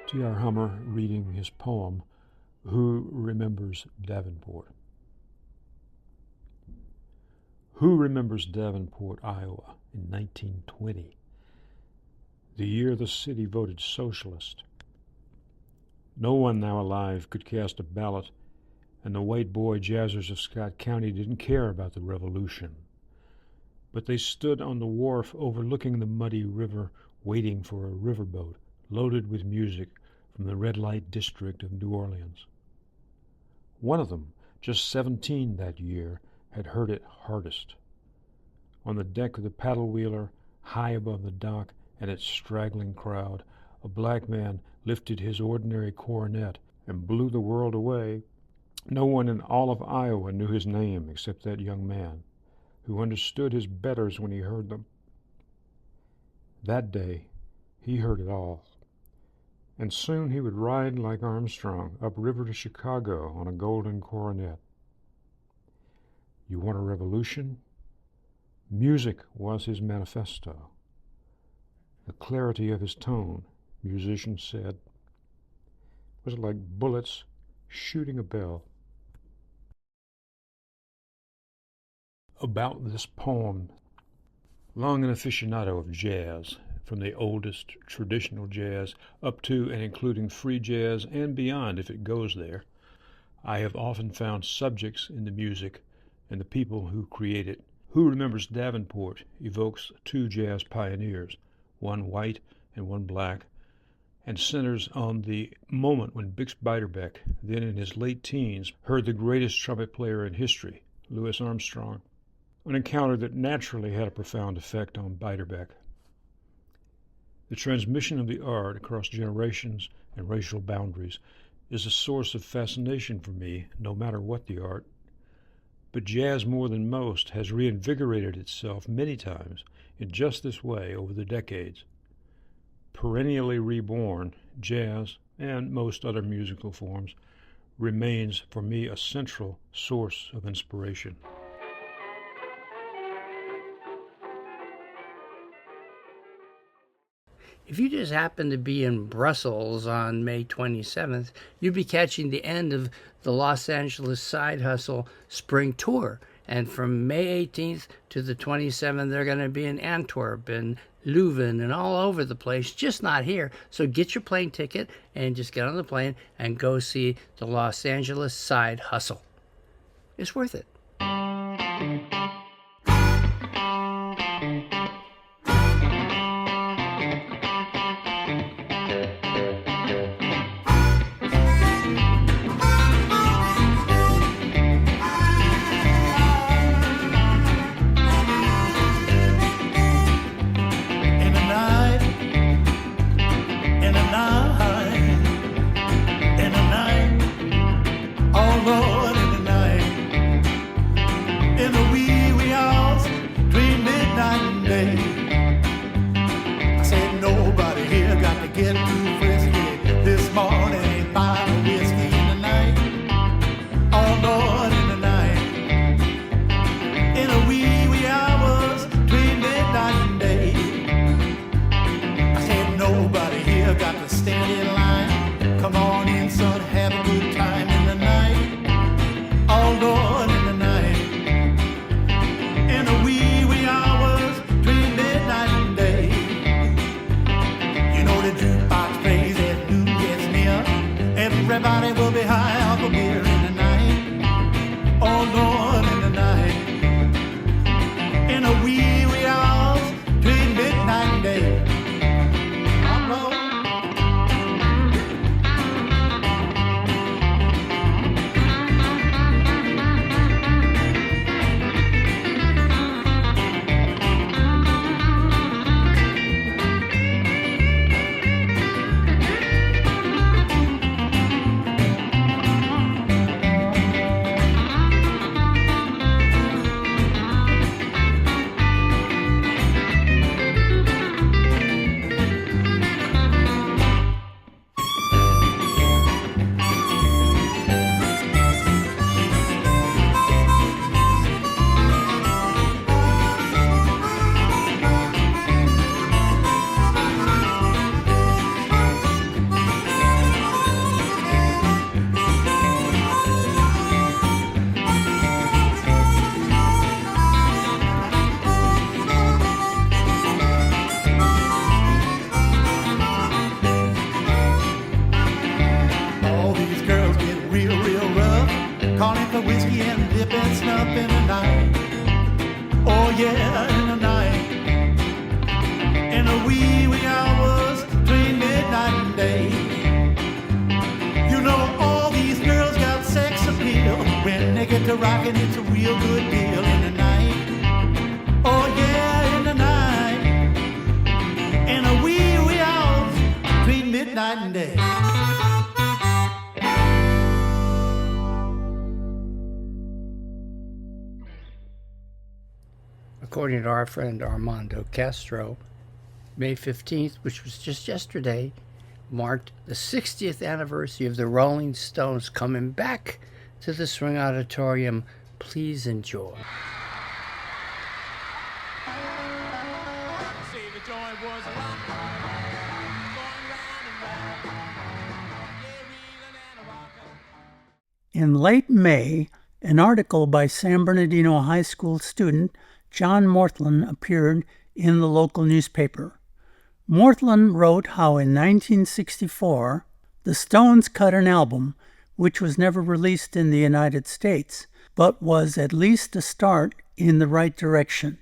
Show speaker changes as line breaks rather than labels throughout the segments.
T.R. Hummer reading his poem, Who Remembers Davenport? Who remembers Davenport, Iowa, in 1920, the year the city voted socialist? No one now alive could cast a ballot, and the white boy jazzers of Scott County didn't care about the revolution. But they stood on the wharf overlooking the muddy river, waiting for a riverboat loaded with music from the red light district of New Orleans. One of them, just 17 that year, had heard it hardest. On the deck of the paddle wheeler, high above the dock and its straggling crowd, a black man lifted his ordinary cornet and blew the world away. No one in all of Iowa knew his name except that young man, who understood his betters when he heard them. That day, he heard it all. And soon he would ride like Armstrong upriver to Chicago on a golden coronet. You want a revolution? Music was his manifesto. The clarity of his tone, musicians said, was like bullets shooting a bell. About this poem, long an aficionado of jazz, from the oldest traditional jazz up to and including free jazz and beyond if it goes there, I have often found subjects in the music and the people who create it. Who Remembers Davenport evokes two jazz pioneers, one white and one black, and centers on the moment when Bix Beiderbecke, then in his late teens, heard the greatest trumpet player in history, Louis Armstrong, an encounter that naturally had a profound effect on Beiderbecke. The transmission of the art across generations and racial boundaries is a source of fascination for me, no matter what the art. But jazz, more than most, has reinvigorated itself many times in just this way over the decades. Perennially reborn, jazz, and most other musical forms, remains for me a central source of inspiration.
If you just happened to be in Brussels on May 27th, you'd be catching the end of the Los Angeles Side Hustle Spring Tour. And from May 18th to the 27th, they're going to be in Antwerp and Leuven and all over the place, just not here. So get your plane ticket and just get on the plane and go see the Los Angeles Side Hustle. It's worth it.
a wee hours between midnight and day. You know all these girls got sex appeal. When they get to rockin', it's a real good deal in the night. Oh yeah, in the night. In a wee hours between midnight and day.
According to our friend Armando Castro, May 15th, which was just yesterday, marked the 60th anniversary of the Rolling Stones coming back to the Swing Auditorium. Please enjoy.
In late May, an article by San Bernardino High School student John Morthland appeared in the local newspaper. Morthland wrote how in 1964, the Stones cut an album which was never released in the United States, but was at least a start in the right direction.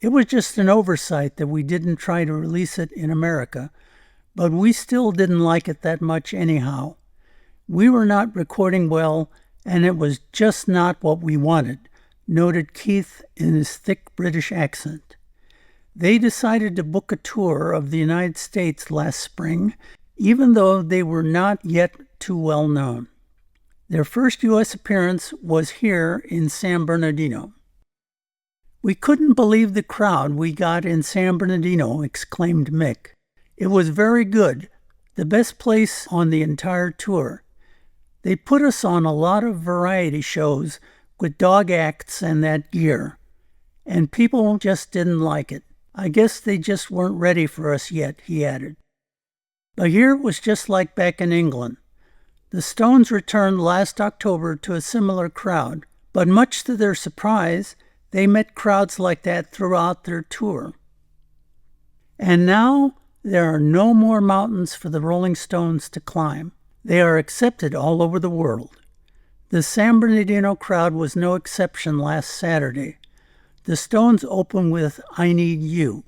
It was just an oversight that we didn't try to release it in America, but we still didn't like it that much anyhow. We were not recording well, and it was just not what we wanted, noted Keith in his thick British accent. They decided to book a tour of the United States last spring, even though they were not yet too well known. Their first U.S. appearance was here in San Bernardino. "We couldn't believe the crowd we got in San Bernardino," exclaimed Mick. "It was very good, the best place on the entire tour. They put us on a lot of variety shows with dog acts and that gear, and people just didn't like it. I guess they just weren't ready for us yet," he added. But here it was just like back in England. The Stones returned last October to a similar crowd, but much to their surprise, they met crowds like that throughout their tour. And now there are no more mountains for the Rolling Stones to climb. They are accepted all over the world. The San Bernardino crowd was no exception last Saturday. The Stones opened with "I Need You."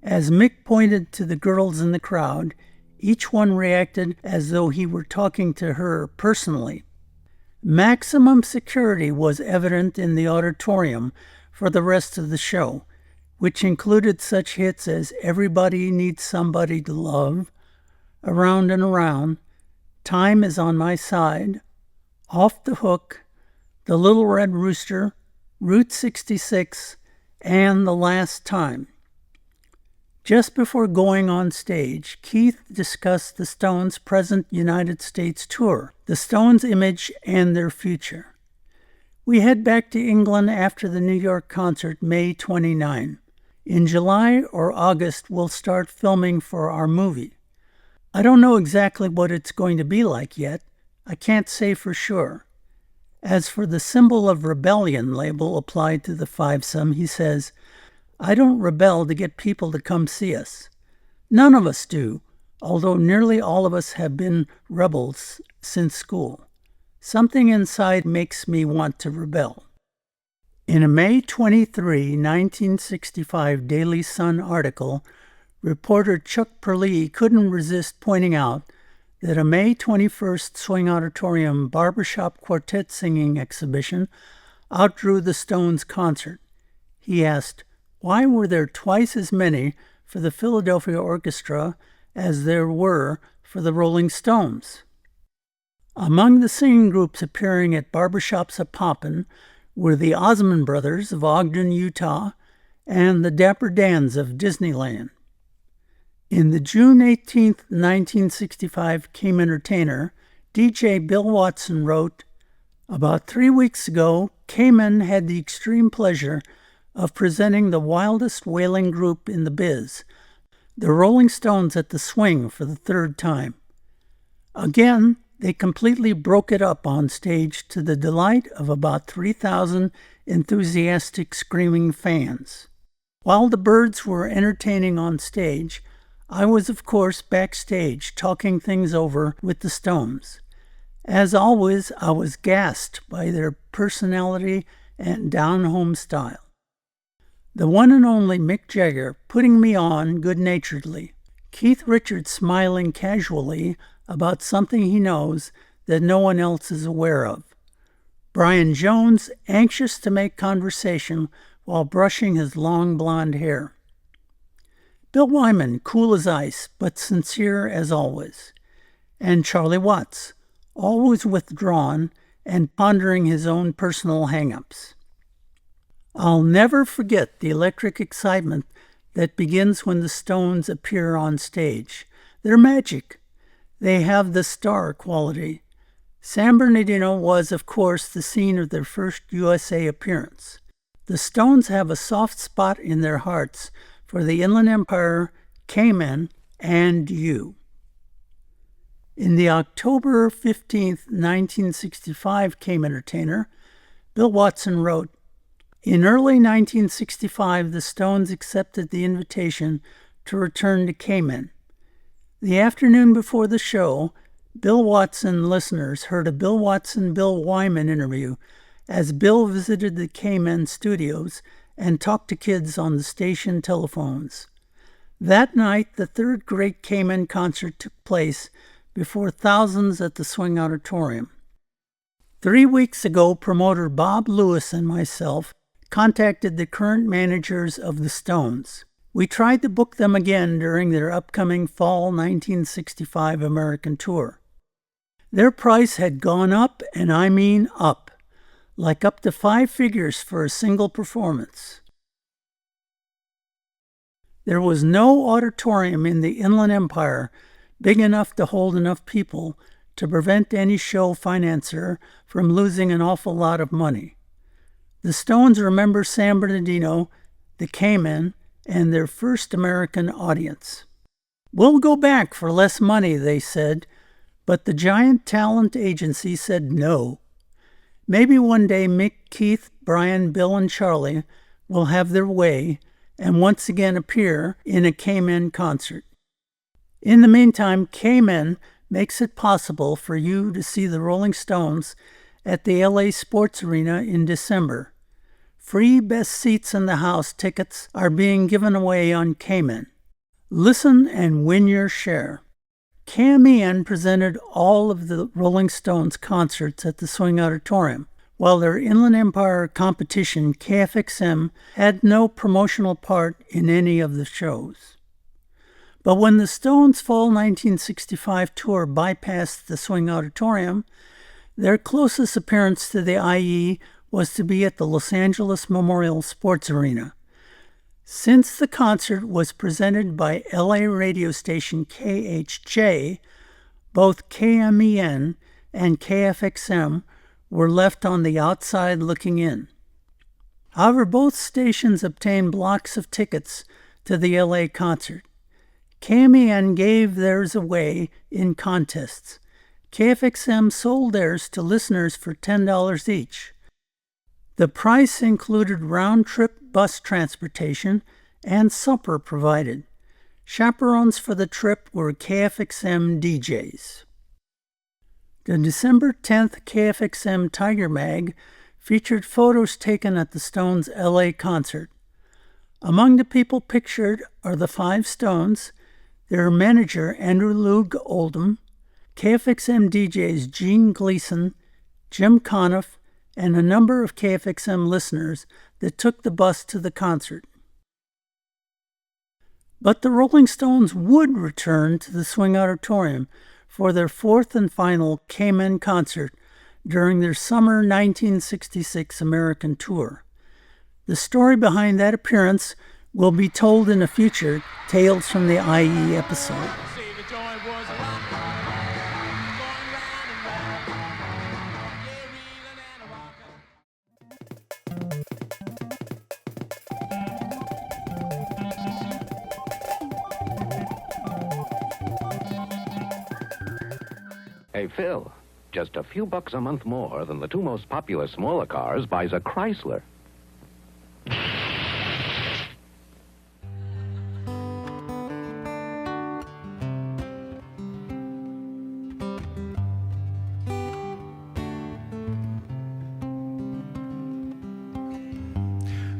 As Mick pointed to the girls in the crowd, each one reacted as though he were talking to her personally. Maximum security was evident in the auditorium for the rest of the show, which included such hits as "Everybody Needs Somebody to Love," "Around and Around," "Time Is on My Side," "Off the Hook," "The Little Red Rooster," "Route 66, and "The Last Time." Just before going on stage, Keith discussed the Stones' present United States tour, the Stones' image, and their future. "We head back to England after the New York concert May 29. In July or August, we'll start filming for our movie. I don't know exactly what it's going to be like yet. I can't say for sure." As for the Symbol of Rebellion label applied to the fivesome, he says, "I don't rebel to get people to come see us. None of us do, although nearly all of us have been rebels since school. Something inside makes me want to rebel." In a May 23, 1965 Daily Sun article, reporter Chuck Perlee couldn't resist pointing out that a May 21st Swing Auditorium barbershop quartet singing exhibition outdrew the Stones concert. He asked, why were there twice as many for the Philadelphia Orchestra as there were for the Rolling Stones? Among the singing groups appearing at barbershops of Pompin were the Osmond Brothers of Ogden, Utah, and the Dapper Dans of Disneyland. In the June 18, 1965 Came Entertainer, DJ Bill Watson wrote, "About 3 weeks ago, Cayman had the extreme pleasure of presenting the wildest wailing group in the biz, the Rolling Stones at the Swing for the third time. Again, they completely broke it up on stage to the delight of about 3,000 enthusiastic screaming fans. While the Byrds were entertaining on stage, I was, of course, backstage talking things over with the Stones. As always, I was gassed by their personality and down-home style. The one and only Mick Jagger putting me on good-naturedly. Keith Richards smiling casually about something he knows that no one else is aware of. Brian Jones anxious to make conversation while brushing his long blonde hair. Bill Wyman cool as ice but sincere as always. And Charlie Watts, always withdrawn and pondering his own personal hang-ups. I'll never forget the electric excitement that begins when the Stones appear on stage. They're magic. They have the star quality. San Bernardino was, of course, the scene of their first USA appearance. The Stones have a soft spot in their hearts for the Inland Empire, Cayman, and you. In the October 15, 1965 Cayman Entertainer, Bill Watson wrote, "In early 1965, the Stones accepted the invitation to return to Cayman. The afternoon before the show, Bill Watson listeners heard a Bill Watson-Bill Wyman interview as Bill visited the Cayman studios and talked to kids on the station telephones. That night, the third great Cayman concert took place before thousands at the Swing Auditorium. 3 weeks ago, promoter Bob Lewis and myself contacted the current managers of the Stones. We tried to book them again during their upcoming fall 1965 American tour. Their price had gone up, and I mean up, like up to 5 figures for a single performance. There was no auditorium in the Inland Empire big enough to hold enough people to prevent any show financier from losing an awful lot of money. The Stones remember San Bernardino, the Cayman, and their first American audience. We'll go back for less money, they said, but the giant talent agency said no. Maybe one day Mick, Keith, Brian, Bill, and Charlie will have their way and once again appear in a Cayman concert. In the meantime, Cayman makes it possible for you to see the Rolling Stones at the LA Sports Arena in December. Free best seats in the house tickets are being given away on Cayman. Listen and win your share. CAMEN presented all of the Rolling Stones concerts at the Swing Auditorium, while their Inland Empire competition, KFXM, had no promotional part in any of the shows. But when the Stones' fall 1965 tour bypassed the Swing Auditorium, their closest appearance to the IE was to be at the Los Angeles Memorial Sports Arena. Since the concert was presented by LA radio station KHJ, both KMEN and KFXM were left on the outside looking in. However, both stations obtained blocks of tickets to the LA concert. KMEN gave theirs away in contests. KFXM sold theirs to listeners for $10 each. The price included round-trip bus transportation and supper provided. Chaperones for the trip were KFXM DJs. The December 10th KFXM Tiger Mag featured photos taken at the Stones' LA concert. Among the people pictured are the 5 Stones, their manager Andrew Loog Oldham, KFXM DJs Gene Gleason, Jim Conniff, and a number of KFXM listeners that took the bus to the concert. But the Rolling Stones would return to the Swing Auditorium for their 4th and final Cayman concert during their summer 1966 American tour. The story behind that appearance will be told in a future Tales from the IE episode.
Hey, Phil, just a few bucks a month more than the 2 most popular smaller cars buys a Chrysler.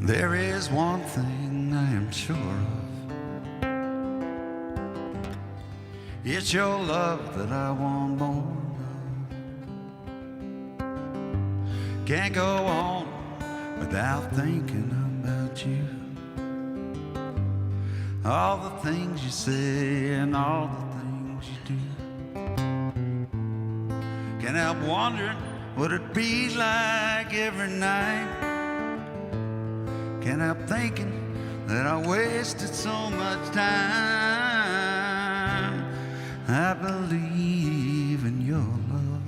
There is one thing I am sure of. It's your love that I want more of. Can't go on without thinking about you. All the things you say and all the things you do. Can't help wondering what it'd be like every night. Can't help thinking that I wasted so much time. I believe in your love.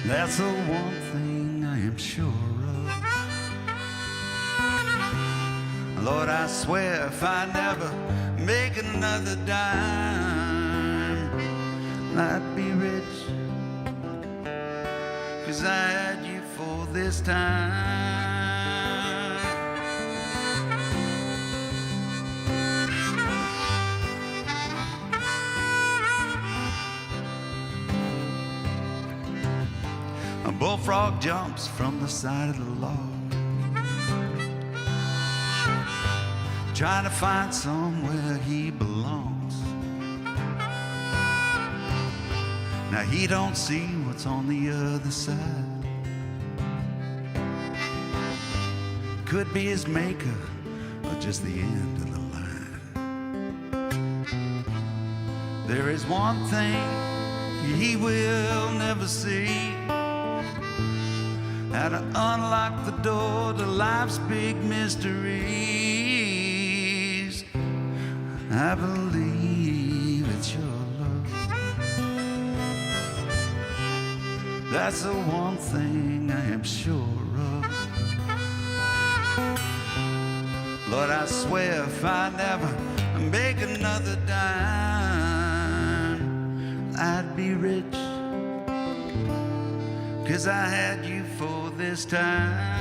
That's the one thing I am sure of. Lord, I swear if I never make another dime, I'd be rich, 'cause I had you for this time. A bullfrog jumps from the side of the log, trying to find somewhere he belongs. Now he don't see what's on the other side. Could be his maker or just the end of the line. There is one thing he will never see: how to unlock the door to life's big mysteries. I believe it's your love. That's the one thing I am sure of. Lord, I swear if I never make another dime, I'd be rich, 'cause I had you for this time.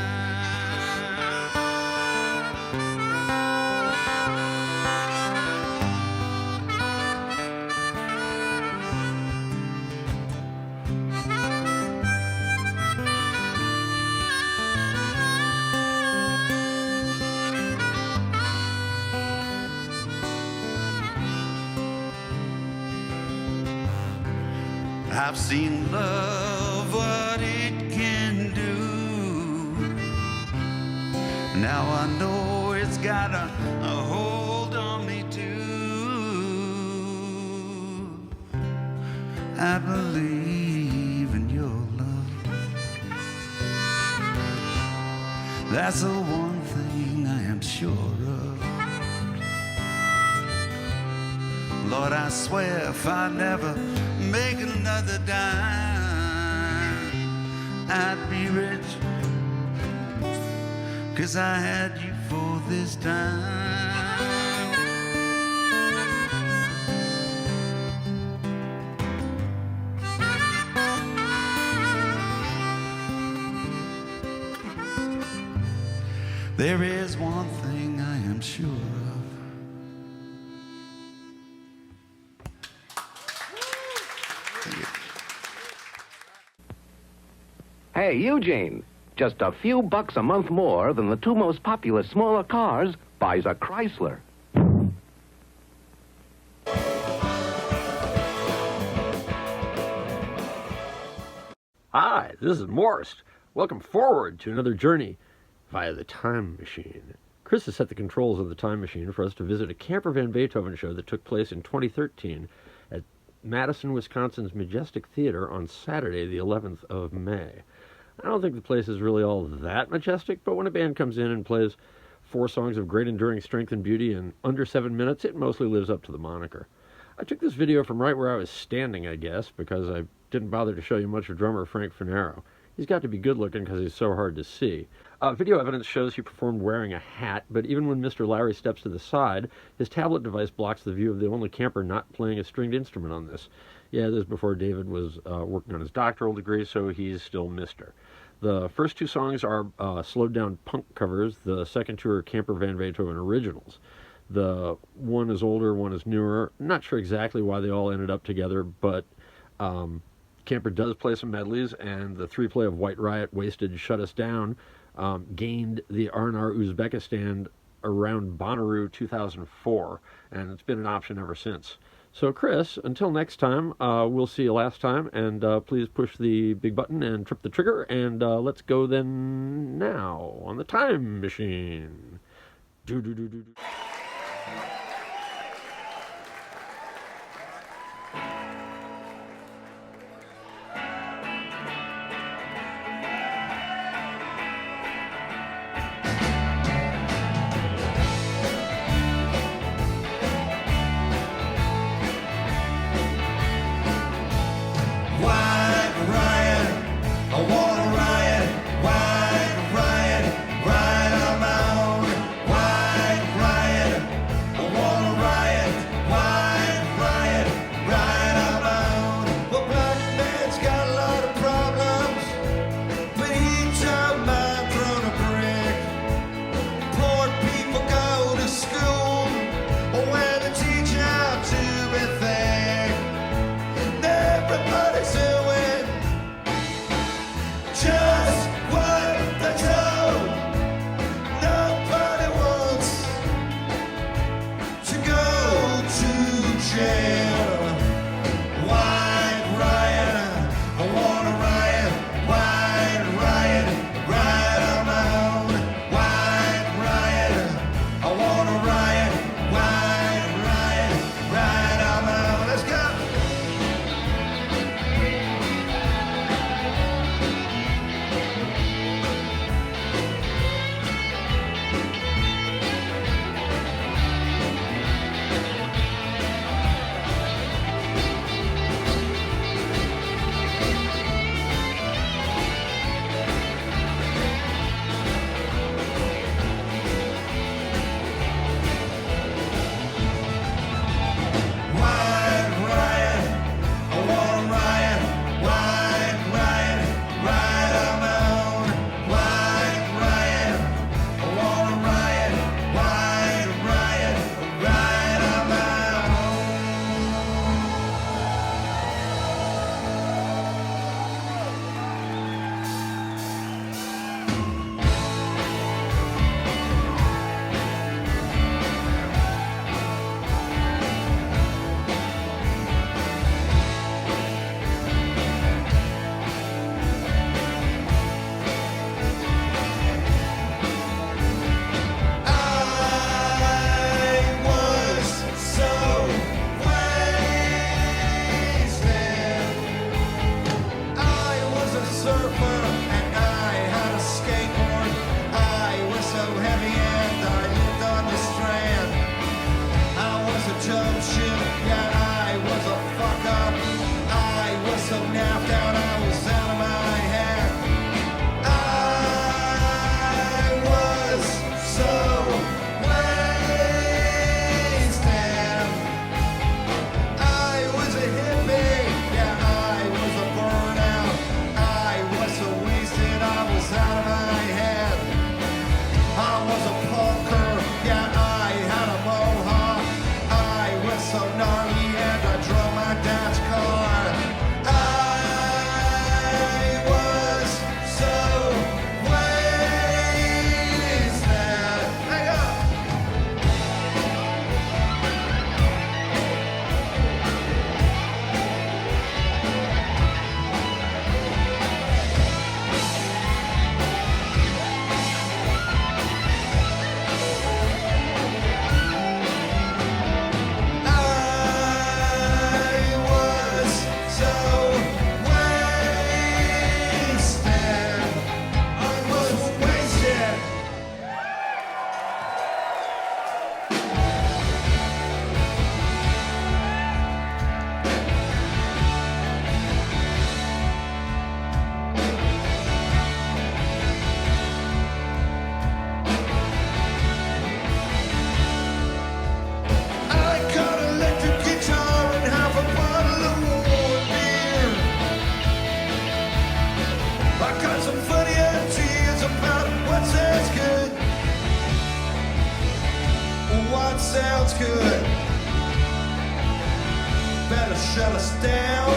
I've seen love, what it can do. Now I know it's got a hold on me too. I believe in your love. That's the one thing I am sure of. Lord, I swear if I never make another dime, I'd be rich, 'cause I had you for this time. There is one thing I am sure of.
Hey, Eugene, just a few bucks a month more than the two most popular smaller cars buys a Chrysler.
Hi, this is Morst. Welcome forward to another journey via the time machine. Chris has set the controls of the time machine for us to visit a Camper Van Beethoven show that took place in 2013 at Madison, Wisconsin's Majestic Theater on Saturday, the 11th of May. I don't think the place is really all that majestic, but when a band comes in and plays 4 songs of great enduring strength and beauty in under 7 minutes, it mostly lives up to the moniker. I took this video from right where I was standing, I guess, because I didn't bother to show you much of drummer Frank Finero. He's got to be good looking because he's so hard to see. Video evidence shows he performed wearing a hat, but even when Mr. Lowry steps to the side, his tablet device blocks the view of the only camper not playing a stringed instrument on this. Yeah, this is before David was working on his doctoral degree, so he's still Mr. The first 2 songs are slowed down punk covers. The second 2 are Camper Van Beethoven originals. The one is older, one is newer. I'm not sure exactly why they all ended up together, but Camper does play some medleys, and the 3-play of White Riot, Wasted, Shut Us Down gained the R&R Uzbekistan around Bonnaroo 2004, and it's been an option ever since. So, Chris, until next time, we'll see you last time, and please push the big button and trip the trigger, and let's go then now on the time machine. Do-do-do-do-do.
sounds good. Better shut us down.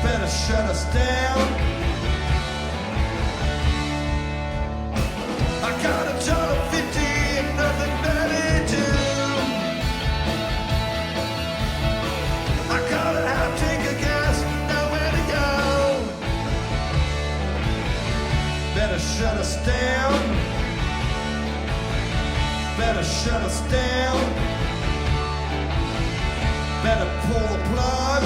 better shut us down. I got a ton of 50 and nothing better to do. I got a half tank of gas, nowhere to go. Better shut us down. Better shut us down. Better pull the plug.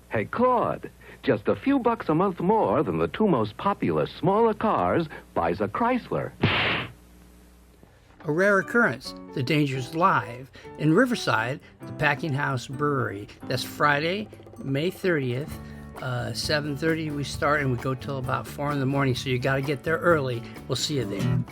Hey, Claude, just a few bucks a month more than the two most popular smaller cars buys a Chrysler.
A rare occurrence, The Dangers Live in Riverside, the Packing House Brewery. That's Friday, May 30th, 7:30 we start and we go till about 4 in the morning, so you got to get there early. We'll see you there.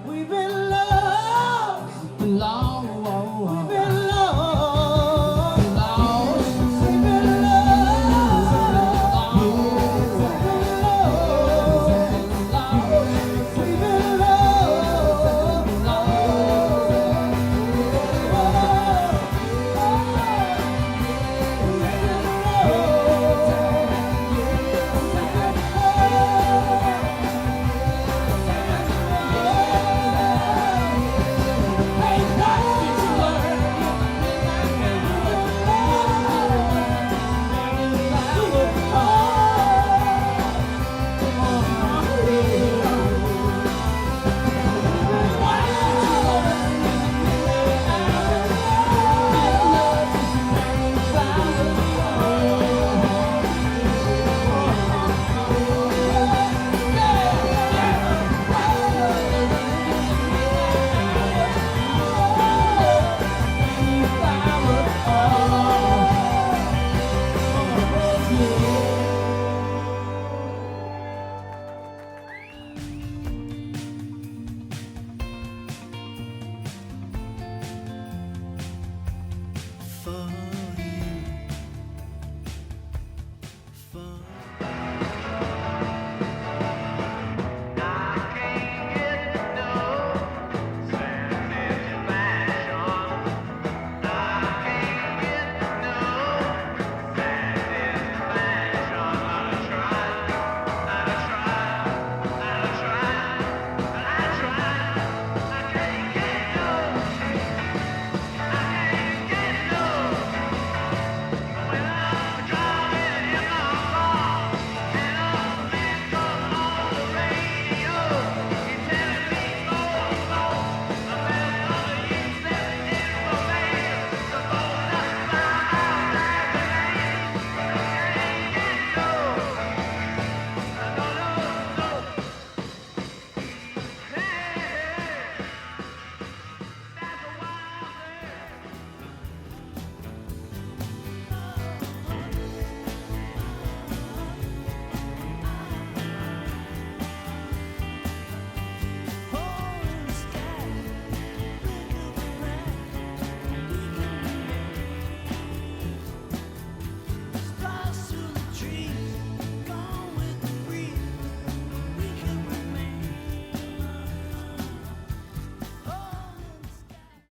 We've been